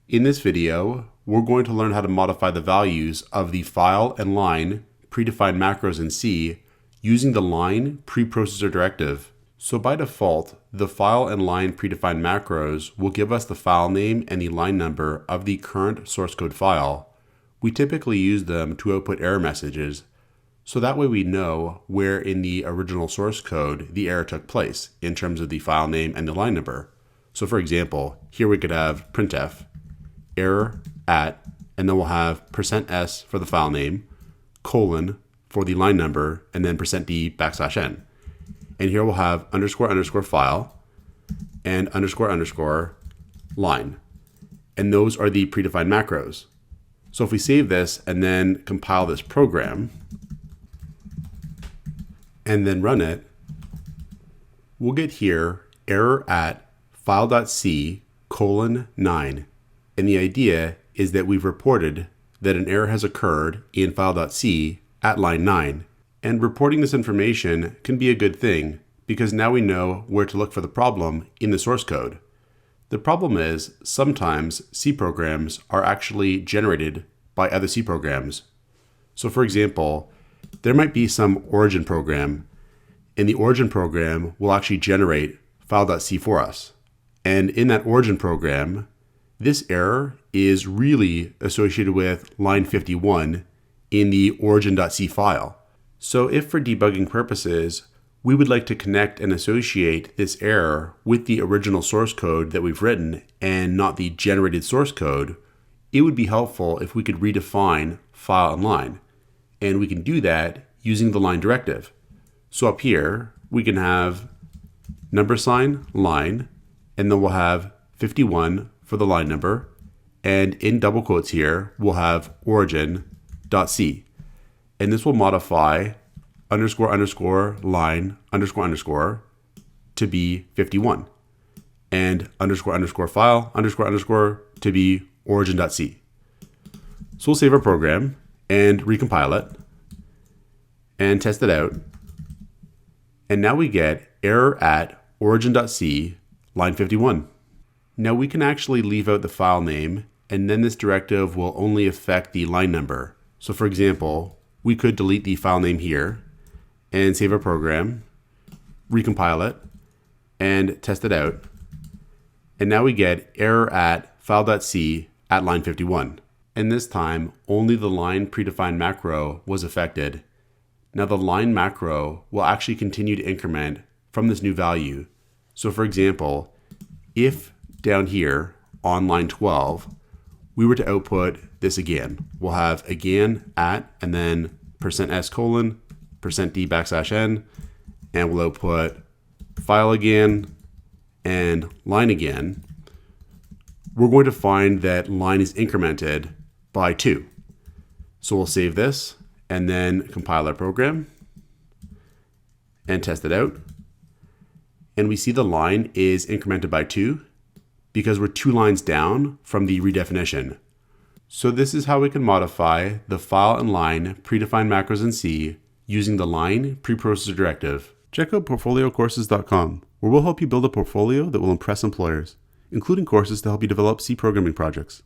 In this video, we're going to learn how to modify the values of the file and line predefined macros in C using the line preprocessor directive. So by default, the file and line predefined macros will give us the file name and the line number of the current source code file. We typically use them to output error messages, so that way we know where in the original source code the error took place in terms of the file name and the line number. So for example, here we could have printf error at, and then we'll have %s for the file name, colon for the line number, and then %d\n. And here we'll have __ file and __ line. And those are the predefined macros. So if we save this and then compile this program and then run it, we'll get here error at file.c:9. And the idea is that we've reported that an error has occurred in file.c at line 9. And reporting this information can be a good thing because now we know where to look for the problem in the source code. The problem is sometimes C programs are actually generated by other C programs. So for example, there might be some origin program, and the origin program will actually generate file.c for us. And in that origin program, this error is really associated with line 51 in the origin.c file. So if for debugging purposes, we would like to connect and associate this error with the original source code that we've written and not the generated source code, it would be helpful if we could redefine file and line. And we can do that using the line directive. So up here, we can have # line, and then we'll have 51 for the line number, and in double quotes here, we'll have origin.c. And this will modify __ line __ to be 51, and __ file __ to be origin.c. So we'll save our program and recompile it and test it out. And now we get error at origin.c line 51. Now we can actually leave out the file name, and then this directive will only affect the line number. So for example, we could delete the file name here and save our program, recompile it, and test it out. And now we get error at file.c at line 51. And this time, only the line predefined macro was affected. Now the line macro will actually continue to increment from this new value. So for example, if down here on line 12, we were to output this again, we'll have again at, and then %s:, %d\n, and we'll output file again and line again. We're going to find that line is incremented by 2. So we'll save this and then compile our program and test it out. And we see the line is incremented by 2 because we're 2 lines down from the redefinition. So this is how we can modify the file and line predefined macros in C using the line preprocessor directive. Check out portfoliocourses.com, where we'll help you build a portfolio that will impress employers, including courses to help you develop C programming projects.